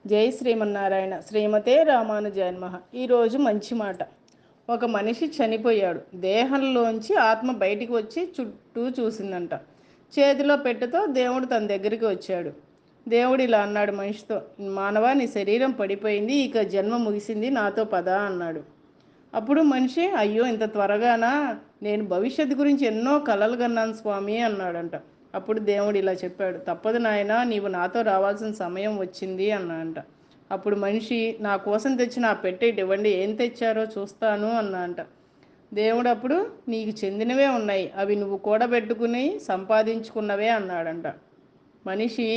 జై శ్రీమన్నారాయణ. శ్రీమతే రామానుజాయ నమః. ఈరోజు మంచి మాట. ఒక మనిషి చనిపోయాడు. దేహంలోంచి ఆత్మ బయటికి వచ్చి చుట్టూ చూసిందంట. చేతిలో పెట్టెతో దేవుడు తన దగ్గరికి వచ్చాడు. దేవుడు ఇలా అన్నాడు మనిషితో, మానవా, నీ శరీరం పడిపోయింది, ఇక జన్మ ముగిసింది, నాతో పద అన్నాడు. అప్పుడు మనిషి, అయ్యో ఇంత త్వరగానా, నేను భవిష్యత్తు గురించి ఎన్నో కలలు కన్నాను స్వామి అన్నాడంట. అప్పుడు దేవుడు ఇలా చెప్పాడు, తప్పదు నాయన, నీవు నాతో రావాల్సిన సమయం వచ్చింది అన్నాడంట. అప్పుడు మనిషి, నా కోసం తెచ్చిన ఆ పెట్టె ఇవ్వండి, ఏం తెచ్చారో చూస్తాను అన్నాడంట. దేవుడు అప్పుడు, నీకు చెందినవే ఉన్నాయి, అవి నువ్వు కూడబెట్టుకుని సంపాదించుకున్నవే అన్నాడంట. మనిషి,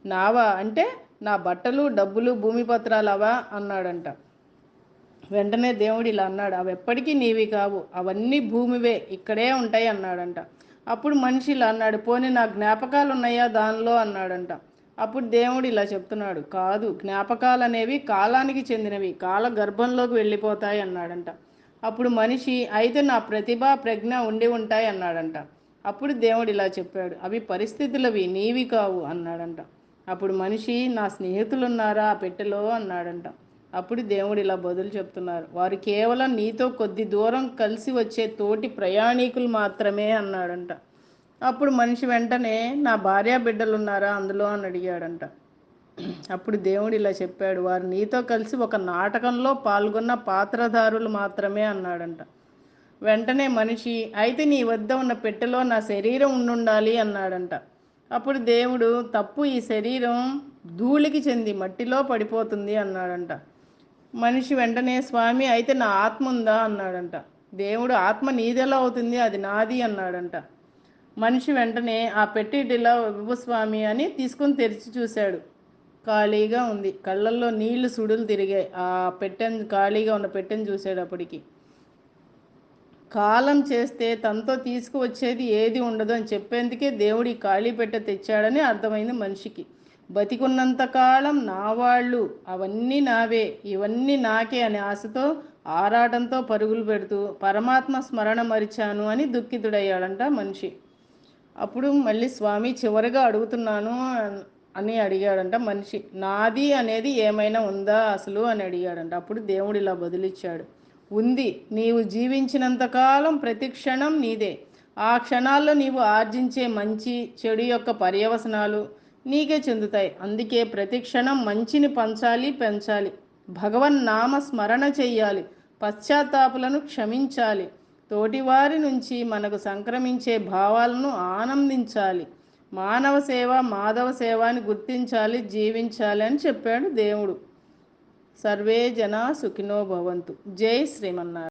నావా అంటే నా బట్టలు, డబ్బులు, భూమి పత్రాలు అవా అన్నాడంట. వెంటనే దేవుడు ఇలా అన్నాడు, అవి ఎప్పటికీ నీవి కావు, అవన్నీ భూమివే, ఇక్కడే ఉంటాయి అన్నాడంట. అప్పుడు మనిషి ఇలా అన్నాడు, పోనీ నా జ్ఞాపకాలు ఉన్నాయా దానిలో అన్నాడంట. అప్పుడు దేవుడు ఇలా చెప్తున్నాడు, కాదు, జ్ఞాపకాలు అనేవి కాలానికి చెందినవి, కాల గర్భంలోకి వెళ్ళిపోతాయి అన్నాడంట. అప్పుడు మనిషి, అయితే నా ప్రతిభ ప్రజ్ఞ ఉండి ఉంటాయి అన్నాడంట. అప్పుడు దేవుడు ఇలా చెప్పాడు, అవి పరిస్థితులవి, నీవి కావు అన్నాడంట. అప్పుడు మనిషి, నా స్నేహితులున్నారా ఆ పెట్టెలో అన్నాడంట. అప్పుడు దేవుడు ఇలా బదులు చెప్తున్నారు, వారు కేవలం నీతో కొద్ది దూరం కలిసి వచ్చే తోటి ప్రయాణికులు మాత్రమే అన్నాడంట. అప్పుడు మనిషి వెంటనే, నా భార్య బిడ్డలు ఉన్నారా అందులో అని అడిగాడంట. అప్పుడు దేవుడు ఇలా చెప్పాడు, వారు నీతో కలిసి ఒక నాటకంలో పాల్గొన్న పాత్రధారులు మాత్రమే అన్నాడంట. వెంటనే మనిషి, అయితే నీ వద్ద ఉన్న పెట్టెలో నా శరీరం ఉండాలి అన్నాడంట. అప్పుడు దేవుడు, తప్పు, ఈ శరీరం ధూళికి చెంది మట్టిలో పడిపోతుంది అన్నాడంట. మనిషి వెంటనే, స్వామి, అయితే నా ఆత్మ ఉందా అన్నాడంట. దేవుడు, ఆత్మ నీదెలా అవుతుంది, అది నాది అన్నాడంట. మనిషి వెంటనే, ఆ పెట్టిలా ఇవ్వు స్వామి అని తీసుకుని తెరిచి చూశాడు. ఖాళీగా ఉంది. కళ్ళల్లో నీళ్లు సుడులు తిరిగాయి. ఆ పెట్టెను, ఖాళీగా ఉన్న పెట్టెను చూసేటప్పటికి. కాలం చేస్తే తనతో తీసుకువచ్చేది ఏది ఉండదు అని చెప్పేందుకే దేవుడు ఈ ఖాళీ పెట్టె తెచ్చాడని అర్థమైంది మనిషికి. బతికున్నంతకాలం నా వాళ్ళు, అవన్నీ నావే, ఇవన్నీ నాకే అనే ఆశతో, ఆరాటంతో పరుగులు పెడుతూ పరమాత్మ స్మరణ మరిచాను అని దుఃఖితుడయ్యాడంట మనిషి. అప్పుడు మళ్ళీ, స్వామి, చివరిగా అడుగుతున్నాను అని అడిగాడంట మనిషి, నాది అనేది ఏమైనా ఉందా అసలు అని అడిగాడంట. అప్పుడు దేవుడు ఇలా బదులిచ్చాడు, ఉంది, నీవు జీవించినంతకాలం ప్రతి క్షణం నీదే. ఆ క్షణాల్లో నీవు ఆర్జించే మంచి చెడు యొక్క పర్యవసనాలు నీకే చెందుతాయి. అందుకే ప్రతి క్షణం మంచిని పంచాలి, పెంచాలి, భగవన్నామ స్మరణ చెయ్యాలి, పశ్చాత్తాపులను క్షమించాలి, తోటివారి నుంచి మనకు సంక్రమించే భావాలను ఆనందించాలి, మానవ సేవ మాధవ సేవ అని గుర్తించాలి, జీవించాలి అని చెప్పాడు దేవుడు. సర్వే జనా సుఖినో భవంతు. జై శ్రీమన్నారాయణ.